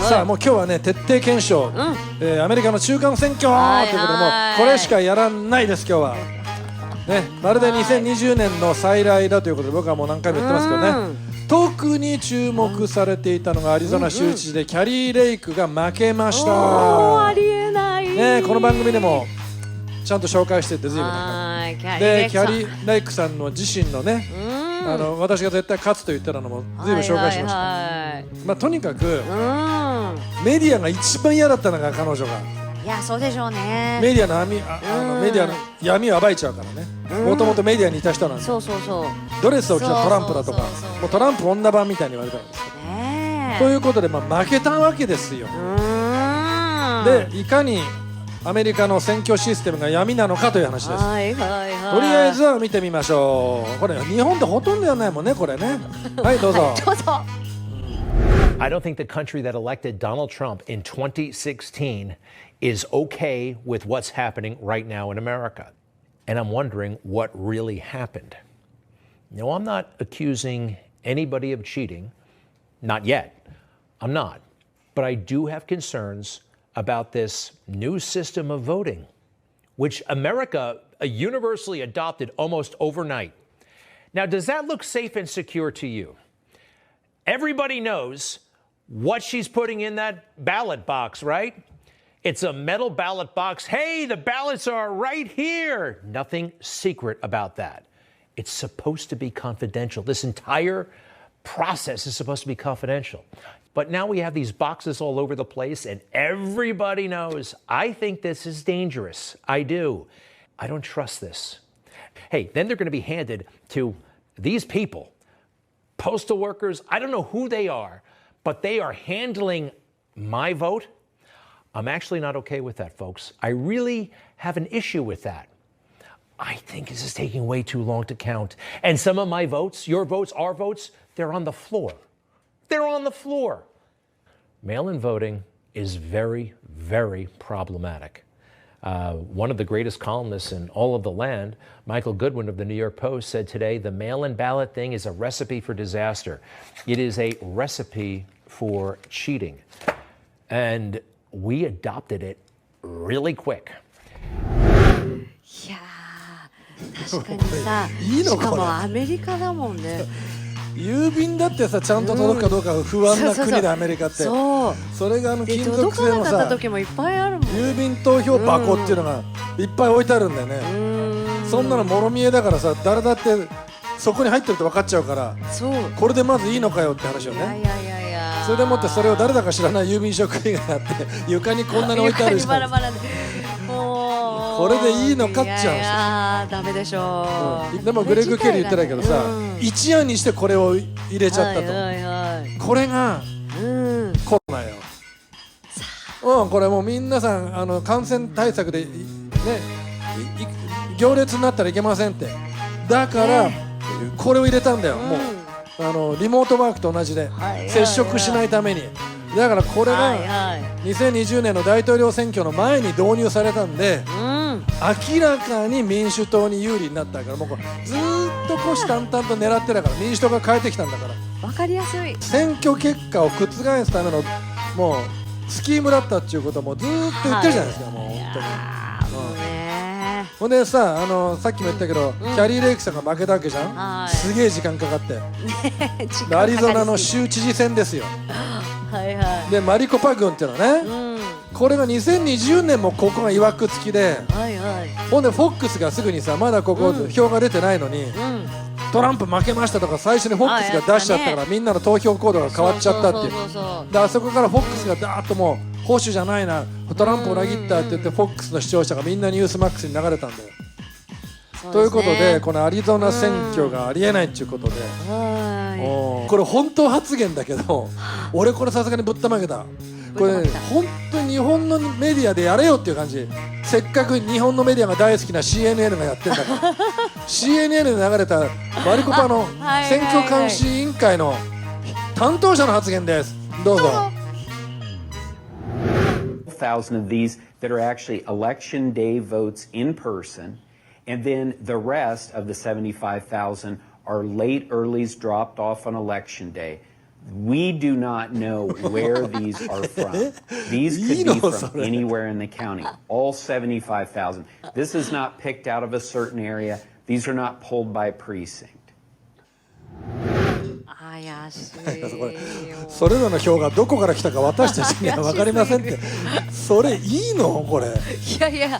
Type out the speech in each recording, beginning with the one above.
さあもう今日はね徹底検証、アメリカの中間選挙ということでもうこれしかやらないです今日は。ね、まるで2020年の再来だということで僕はもう何回も言ってますけどね、特に注目されていたのがアリゾナ州知事でキャリー・レイクが負けました。ありえない、ね、この番組でもちゃんと紹介してて随分でキャリー・レイクさんの自身のね、私が絶対勝つと言ったのも随分紹介しました。まあとにかくメディアが一番嫌だったのが彼女が。いやそうでしょうね。メディアの闇を暴いちゃうからね。もともとメディアにいた人なんで。そうそうそう。ドレスを着たトランプだとか、もうトランプ女版みたいに言われたんですけど。ということでまあ負けたわけですよ。でいかにアメリカの選挙システムが闇なのかという話です。とりあえずは見てみましょう。これ日本でほとんどやらないもんねこれね。はいどうぞ。どうぞ。I don't think the country that elected Donald Trump in 2016 is okay with what's happening right now in America. And I'm wondering what really happened. No, I'm not accusing anybody of cheating. Not yet. I'm not. But I do have concerns about this new system of voting, which America universally adopted almost overnight. Now, does that look safe and secure to you? Everybody knows what she's putting in that ballot box, right? It's a metal ballot box. Hey, the ballots are right here. Nothing secret about that. It's supposed to be confidential. This entire process is supposed to be confidential. But now we have these boxes all over the place, and everybody knows. I think this is dangerous. I do. I don't trust this. Hey, then they're going to be handed to these people, postal workers. I don't know who they are, but they are handling my vote. I'm actually not okay with that, folks. I really have an issue with that. I think this is taking way too long to count. And some of my votes, your votes, our votes, they're on the floor. They're on the floor. Mail-in voting is very, very problematic. One of the greatest columnists in all of the land, Michael Goodwin of the New York Post, said today the mail-in ballot thing is a recipe for disaster. It is a recipe for cheating. And we adopted it really quick. いやー確かにさしかもアメリカだもんね。郵便だってさちゃんと届くかどうか不安な国でアメリカって、それが金属製のさ郵便投票箱っていうのがいっぱい置いてあるんだよね。そんなのもろ見えだからさ誰だってそこに入ってると分かっちゃうからこれでまずいいのかよって話よね。それでもってそれを誰だか知らない郵便職員がやって床にこんなに置いてあるじゃん。これでいいのかっちゃうんですよ。いやダメでしょう。でもグレッグ・ケリー言ってないけどさ、一夜にしてこれを入れちゃったと。これがコロナよ。これもう皆さん感染対策でね行列になったらいけませんって。だからこれを入れたんだよ。もうリモートワークと同じで接触しないために。だからこれが2020年の大統領選挙の前に導入されたんで、明らかに民主党に有利になったからもうずっと虎視眈々と狙ってたから民主党が変えてきたんだから。分かりやすい。選挙結果を覆すためのもうスキームだったっていうこともずっと言ってるじゃないですか。もう本当に。ほんでささっきも言ったけど、キャリー・レイクさんが負けたわけじゃん。すげえ時間かかってアリゾナの州知事選ですよ。でマリコパ軍っていうのはね、これが2020年もここがいわくつきで、ほんでフォックスがすぐにさまだここ票が出てないのに、トランプ負けましたとか最初にフォックスが出しちゃったからみんなの投票行動が変わっちゃったっていう。であそこからフォックスがダーッともう保守じゃないなトランプを裏切ったって言ってフォックスの視聴者がみんなニュースマックスに流れたんだよ。ということでこのアリゾナ選挙がありえないっていうことで、これ本当発言だけど俺これさすがにぶったまげた。これ、本当に日本のメディアでやれよっていう感じ。せっかく日本のメディアが大好きな CNN がやってんだから。CNN で流れたマリコパの選挙監視委員会の担当者の発言です。どうぞ。1,000 of these that are actually election day votes in person, and then the rest of the 75,000 are late earlies dropped off on election day. We do not know where these are from. These could be from anywhere in the county, all 75,000. This is not picked out of a certain area. These are not pulled by precinct. 怪しいそれらの票がどこから来たか私たちには分かりませんってそれいいのこれ。いやいや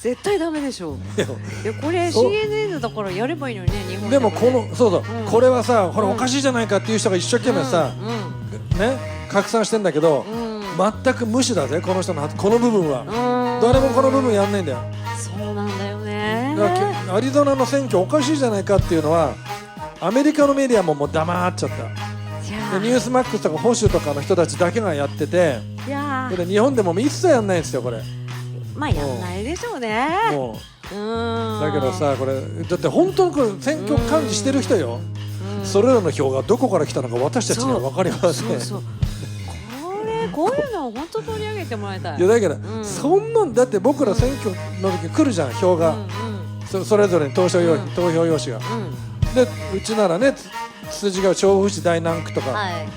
絶対ダメでしょ。いやこれ CNN だからやればいいのにね日本でもこのそう、これはさこれおかしいじゃないかっていう人が一生懸命さ、ね拡散してんだけど、全く無視だぜこの人のこの部分は。誰もこの部分やんないんだよ。そうなんだよね。だからアリゾナの選挙おかしいじゃないかっていうのはアメリカのメディアももう黙っちゃった。でニュースマックスとか保守とかの人たちだけがやってて、で日本でも一切やんないんですよこれ。まあやんないでしょうね。もうだけどさこれだって本当にこれ選挙管理してる人よ。それらの票がどこから来たのか私たちには分かりません。こういうのを本当取り上げてもらいたい。いやだけど、そんなんだって僕ら選挙の時来るじゃん票が、それぞれに投票用紙が。でうちならね筋が調布市大南区とか、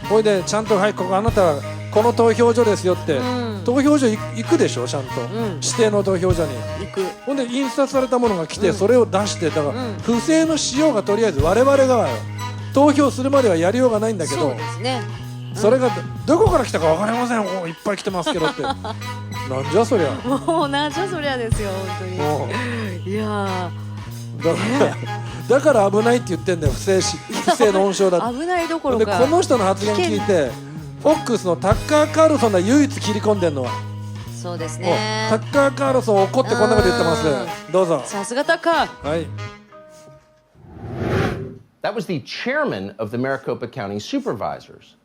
ほいでちゃんとはいここあなたはこの投票所ですよって、投票所行くでしょちゃんと、指定の投票所に行く。ほんで印刷されたものが来て、それを出してだから、不正のしようがとりあえず我々側よ投票するまではやりようがないんだけど、そうですね。それがどこから来たか分かりませんいっぱい来てますけどってなんじゃそりゃもうなんじゃそりゃですよ本当に。いやだから危ないって言ってんだよ不正の温床だって。危ないどころでかこの人の発言聞いてフォックスのタッカー・カールソンが唯一切り込んでんのはそうですね。タッカー・カールソン怒ってこんなこと言ってます。どうぞ。さすがタッカー。はい。That was the chairman of the Maricopa County Supervisors.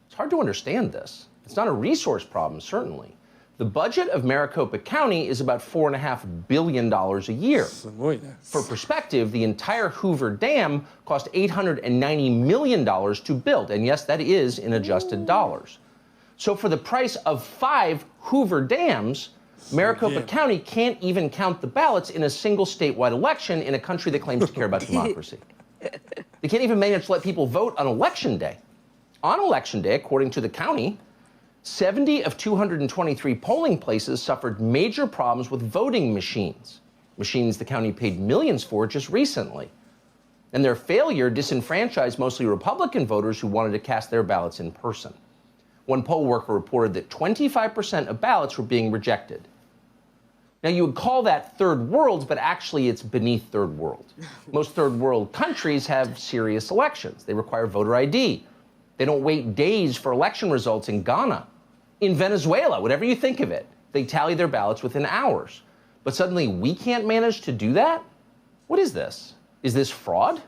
It's hard to understand this. It's not a resource problem, certainly. The budget of Maricopa County is about $4.5 billion a year. For perspective, the entire Hoover Dam cost $890 million to build, and yes, that is in adjusted dollars. So for the price of 5 Hoover Dams, Maricopa County can't even count the ballots in a single statewide election in a country that claims to care about democracy. They can't even manage to let people vote on election day. On election day, according to the county, 70 of 223 polling places suffered major problems with voting machines the county paid millions for just recently. And their failure disenfranchised mostly Republican voters who wanted to cast their ballots in person. One poll worker reported that 25% of ballots were being rejected. Now, you would call that third world, but actually it's beneath third world. Most third world countries have serious elections. They require voter ID. They don't wait days for election results in Ghana. In Venezuela, whatever you think of it, they tally their ballots within hours. But suddenly we can't manage to do that? What is this? Is this fraud?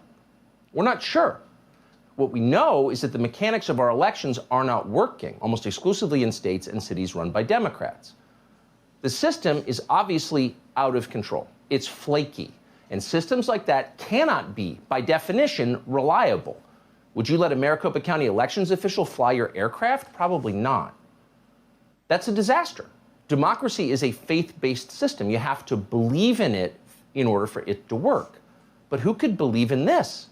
We're not sure. What we know is that the mechanics of our elections are not working, almost exclusively in states and cities run by Democrats. The system is obviously out of control. It's flaky. And systems like that cannot be, by definition, reliable. Would you let a Maricopa County elections official fly your aircraft? Probably not. That's a disaster. Democracy is a faith-based system. You have to believe in it in order for it to work. But who could believe in this?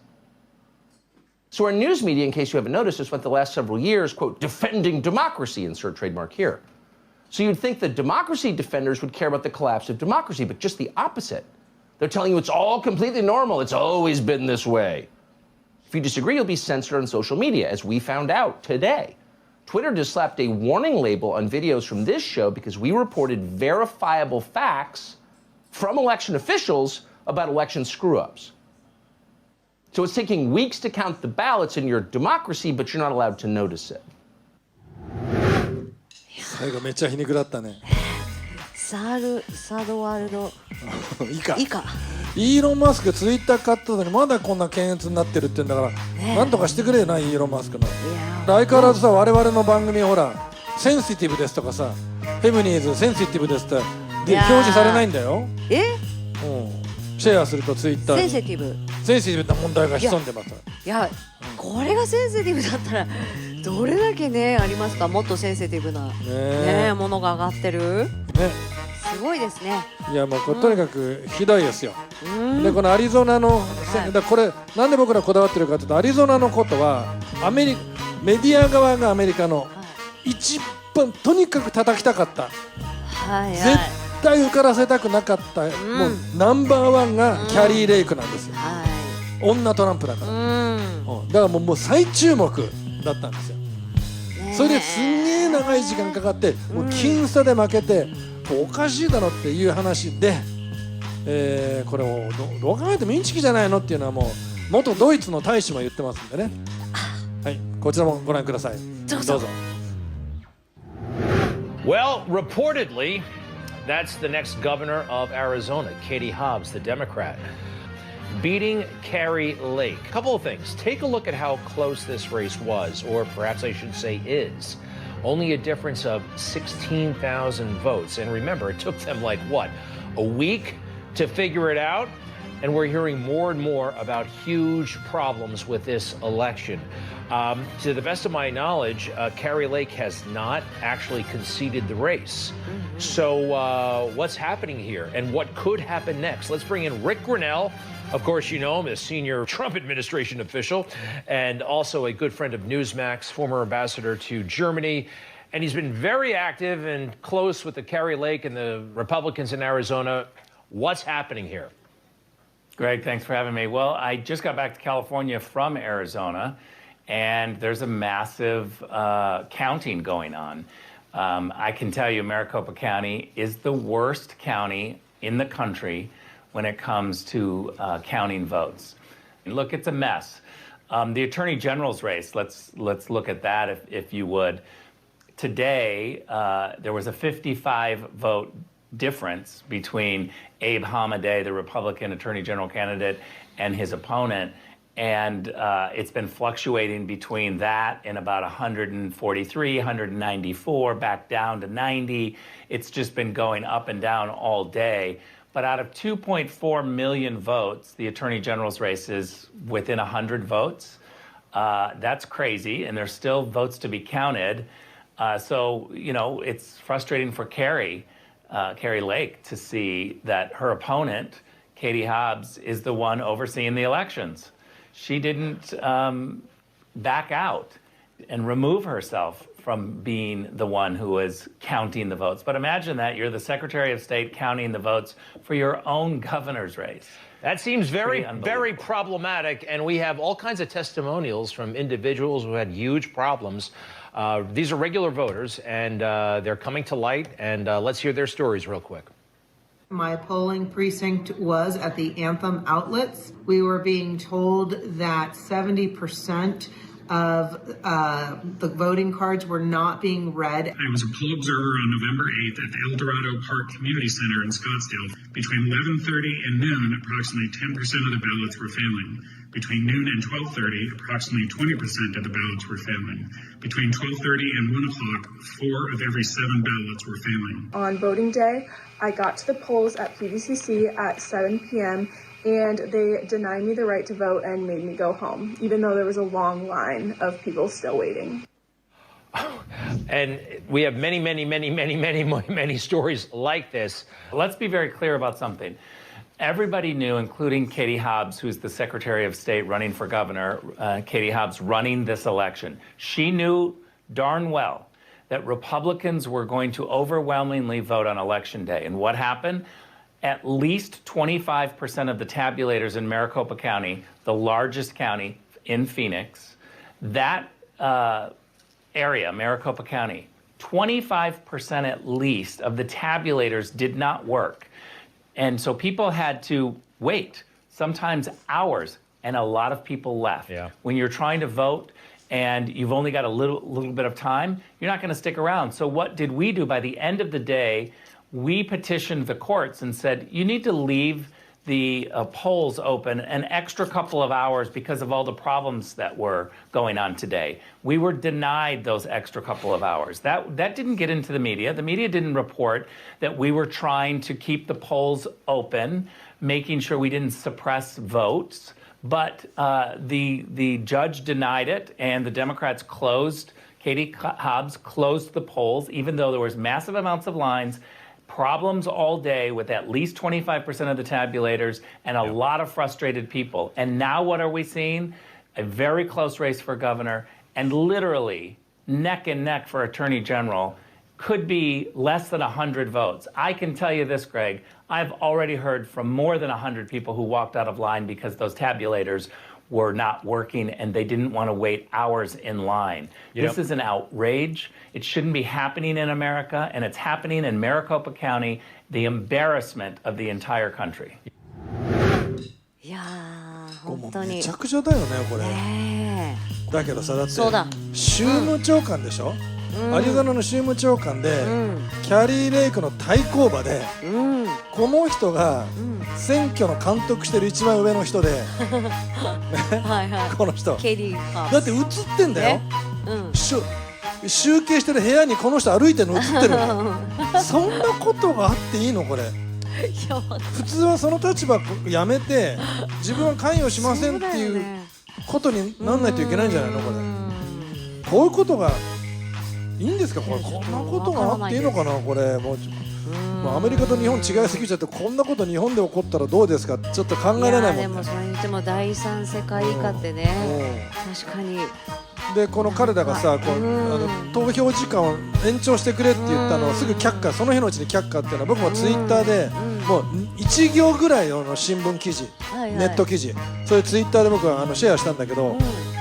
So our news media, in case you haven't noticed, has spent the last several years, quote, defending democracy, insert trademark here. So you'd think that democracy defenders would care about the collapse of democracy, but just the opposite. They're telling you it's all completely normal. It's always been this way. If you disagree, you'll be censored on social media, as we found out today. Twitter just slapped a warning label on videos from this show because we reported verifiable facts from election officials about election screw-ups. So it's taking weeks to count the ballots in your democracy, but you're not allowed to notice it. 最後めっちゃ皮肉だったね。サドワルド以下イーロン・マスクツイッター買ったのにまだこんな検閲になってるって言うんだから、なんとかしてくれよなイーロン・マスクの。相変わらずさ我々の番組ほらセンシティブですとかさフェミニーズセンシティブですって表示されないんだよ。シェアするとツイッターにセンシティブな問題が潜んでます。いや、これがセンシティブだったらどれだけねありますか。もっとセンシティブなねものが上がってる。すごいですね。いやもうとにかくひどいですよ。でこのアリゾナの、これなんで僕らこだわってるかというとアリゾナのことはメディア側がアメリカの一番とにかく叩きたかった、絶対受からせたくなかった、もうナンバーワンがキャリー・レイクなんですよ、女トランプだから、だからもう最注目だったんですよ。それですんげえ長い時間かかって、もう僅差で負けて、おかしいだろっていう話で、これをどう考えてもインチキじゃないのっていうのはもう元ドイツの大使も言ってますんでね。はい、こちらもご覧ください。どうぞ。Well, reportedly, that's the next governor of Arizona, Katie Hobbs, the Democrat, beating Kari Lake. A couple of things. Take a look at how close this race was, or perhaps I should say is. Only a difference of 16,000 votes. And remember, it took them like, what, a week to figure it out? And we're hearing more and more about huge problems with this election. To the best of my knowledge, Kari Lake has not actually conceded the race. So what's happening here and what could happen next? Let's bring in Rick Grinnell. Of course, you know him as senior Trump administration official and also a good friend of Newsmax, former ambassador to Germany. And he's been very active and close with the Kari Lake and the Republicans in Arizona. What's happening here? Greg, thanks for having me. Well, I just got back to California from Arizona, and there's a massive counting going on. I can tell you Maricopa County is the worst county in the country when it comes to counting votes. And look, it's a mess. The Attorney General's race, let's look at that if you would. Today, there was a 55-vote difference between Abe Hamadeh, the Republican Attorney General candidate, and his opponent. And it's been fluctuating between that and about 143, 194, back down to 90. It's just been going up and down all day. But out of 2.4 million votes, the Attorney General's race is within 100 votes. That's crazy, and there's still votes to be counted. So, you know, it's frustrating for Kari Lake to see that her opponent, Katie Hobbs, is the one overseeing the elections. She didn't back out and remove herself from being the one who was counting the votes. But imagine that you're the Secretary of State counting the votes for your own governor's race. That seems very, very problematic, and we have all kinds of testimonials from individuals who had huge problems. These are regular voters, and they're coming to light, and let's hear their stories real quick. My polling precinct was at the Anthem outlets. We were being told that 70% of the voting cards were not being read. I was a poll observer on November 8th at the El Dorado Park Community Center in Scottsdale. Between 11:30 and noon, approximately 10% of the ballots were failing. Between noon and 12:30, approximately 20% of the ballots were failing. Between 12:30 and 1 o'clock, 4 of every 7 ballots were failing. On voting day, I got to the polls at PVCC at 7 p.m. and they denied me the right to vote and made me go home, even though there was a long line of people still waiting. And we have many stories like this. Let's be very clear about something. Everybody knew, including Katie Hobbs, who's the Secretary of State running for governor, Katie Hobbs running this election. She knew darn well that Republicans were going to overwhelmingly vote on Election Day. And what happened? At least 25% of the tabulators in Maricopa County, the largest county in Phoenix, that area, Maricopa County, 25% at least of the tabulators did not work. And so people had to wait, sometimes hours, and a lot of people left. Yeah. When you're trying to vote and you've only got a little bit of time, you're not going to stick around. So what did we do? By the end of the day, we petitioned the courts and said, you need to leave the polls open an extra couple of hours because of all the problems that were going on today. We were denied those extra couple of hours. That didn't get into the media. The media didn't report that we were trying to keep the polls open, making sure we didn't suppress votes. But the judge denied it, and the Democrats closed, Katie Hobbs closed the polls, even though there was massive amounts of lines, problems all day with at least 25% of the tabulators and a lot of frustrated people. And now what are we seeing? A very close race for governor and literally neck and neck for attorney general could be less than 100 votes. I can tell you this, Greg, I've already heard from more than 100 people who walked out of line because those tabulators were not working and they didn't want to wait hours in line. This is an outrage. It shouldn't be happening in America, and it's happening in Maricopa County, the embarrassment of the entire country. いやー、もう本当にめちゃくちゃだよねこれ。ねだけどさ、だってそうだ州務長官でしょ、アリゾナの州務長官で、キャリー・レイクの対抗馬で、この人が選挙の監督してる一番上の人で、はいはい。この人ケリーハーだって映ってんだよ、集計してる部屋にこの人歩いてるの映ってるのそんなことがあっていいのこれ。普通はその立場やめて自分は関与しませんっていうことになんないといけないんじゃないのこれ。こういうことがいいんですかこれ。こんなことがあっていいのかなこれ。もうアメリカと日本違いすぎちゃって、こんなこと日本で起こったらどうですかってちょっと考えられないもんね。でもそれにしても第三世界以下ってね、確かに。でこの彼らがさ、こう投票時間を延長してくれって言ったのをすぐ却下、その日のうちに却下っていうのは、僕もツイッターでもう1行ぐらいの新聞記事、ネット記事、それツイッターで僕はシェアしたんだけど、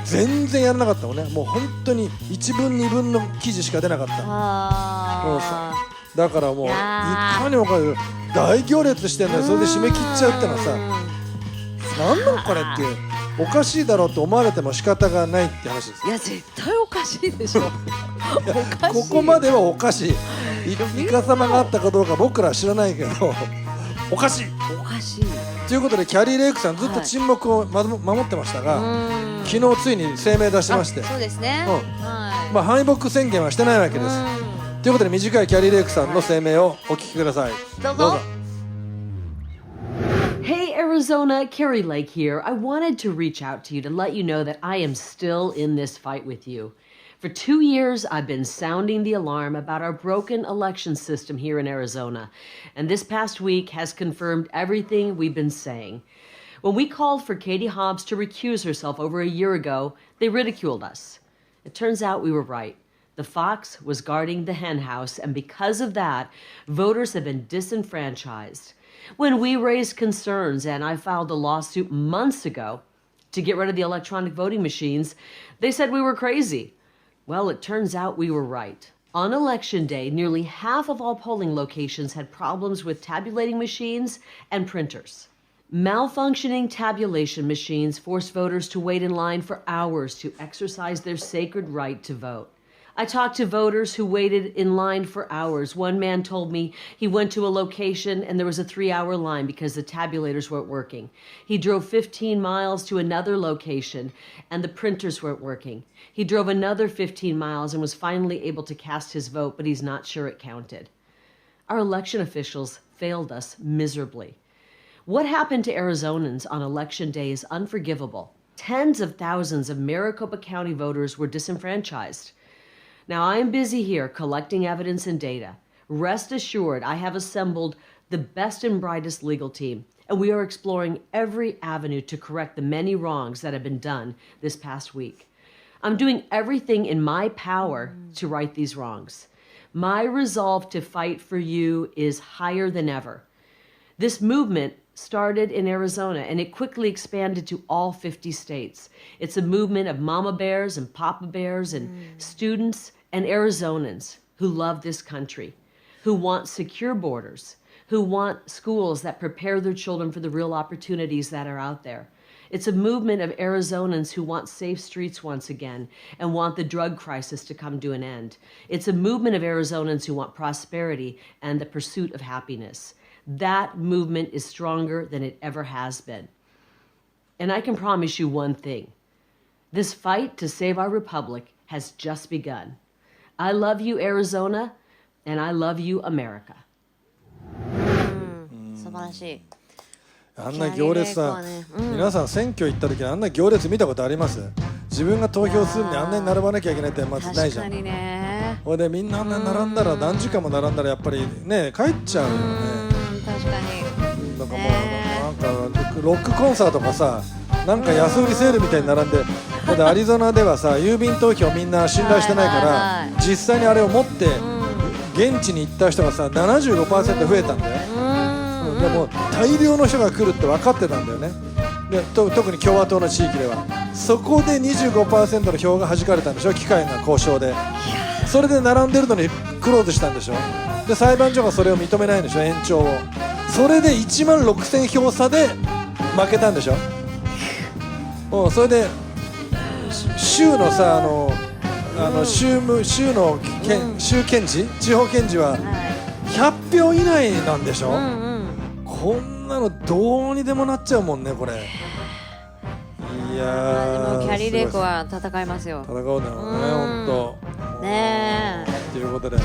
全然やらなかったもんね。もう本当に1分2分の記事しか出なかった。だからもういかにもかる大行列してんのよ。それで締め切っちゃうってのはさ、なんなのこれっていう、おかしいだろうと思われても仕方がないって話です。いや絶対おかしいでしょおかしい。ここまではおかしい。イカ様があったかどうか僕らは知らないけどおかしいおかしいということで、キャリー・レイクさんずっと沈黙を守ってましたが、昨日ついに声明出しまして、そうですね、まあ敗北宣言はしてないわけです。ということで短いキャリー・レイクさんの声明をお聞きください。どうぞ。Hey Arizona, Carrie Lake here. I wanted to reach out to you to let you know that I am still in this fight with you. For 2 years, I've been sounding the alarm about our broken election system here in Arizona, and this past week has confirmed everything we've been saying. When we called for Katie Hobbs to recuse herself over a year ago, they ridiculed us. It turns out we were right. The fox was guarding the hen house, and because of that, voters have been disenfranchised. When we raised concerns, and I filed a lawsuit months ago to get rid of the electronic voting machines, they said we were crazy. Well, it turns out we were right. On election day, nearly half of all polling locations had problems with tabulating machines and printers. Malfunctioning tabulation machines forced voters to wait in line for hours to exercise their sacred right to vote. I talked to voters who waited in line for hours. One man told me he went to a location and there was a 3-hour line because the tabulators weren't working. He drove 15 miles to another location and the printers weren't working. He drove another 15 miles and was finally able to cast his vote, but he's not sure it counted. Our election officials failed us miserably. What happened to Arizonans on election day is unforgivable. Tens of thousands of Maricopa County voters were disenfranchised. Now, I am busy here collecting evidence and data. Rest assured, I have assembled the best and brightest legal team, and we are exploring every avenue to correct the many wrongs that have been done this past week. I'm doing everything in my power to right these wrongs. My resolve to fight for you is higher than ever. This movement started in Arizona, and it quickly expanded to all 50 states. It's a movement of mama bears and papa bears and students and Arizonans who love this country, who want secure borders, who want schools that prepare their children for the real opportunities that are out there. It's a movement of Arizonans who want safe streets once again and want the drug crisis to come to an end. It's a movement of Arizonans who want prosperity and the pursuit of happiness. That movement is stronger than it ever has been. And I can promise you one thing. This fight to save our republic has just begun. I love you, Arizona, and I love you, America. 素晴らしい。あんな行列さ、皆さん選挙行った時にあんな行列見たことあります？自分が投票するのにあんなに並ばなきゃいけないってまずないじゃん。確かにね。ほいでみんなあんなに並んだら何時間も並んだらやっぱりね帰っちゃうよね。確かに。なんかもうなんかロックコンサートとかさ、なんか安売りセールみたいに並んでだってアリゾナではさ郵便投票みんな信頼してないから、実際にあれを持って現地に行った人がさ 75% 増えたんだよ。でも大量の人が来るって分かってたんだよね。で特に共和党の地域ではそこで 25% の票が弾かれたんでしょ、機械が交渉で。それで並んでるのにクローズしたんでしょ。で裁判所がそれを認めないんでしょ、延長を。それで1万6000票差で負けたんでしょ。それで州のさ州検事、地方検事は100票以内なんでしょ。こんなのどうにでもなっちゃうもんねこれ。いやー、でもキャリーレイクは戦いますよ。戦うんだろうね、本当。ねえ。ということで。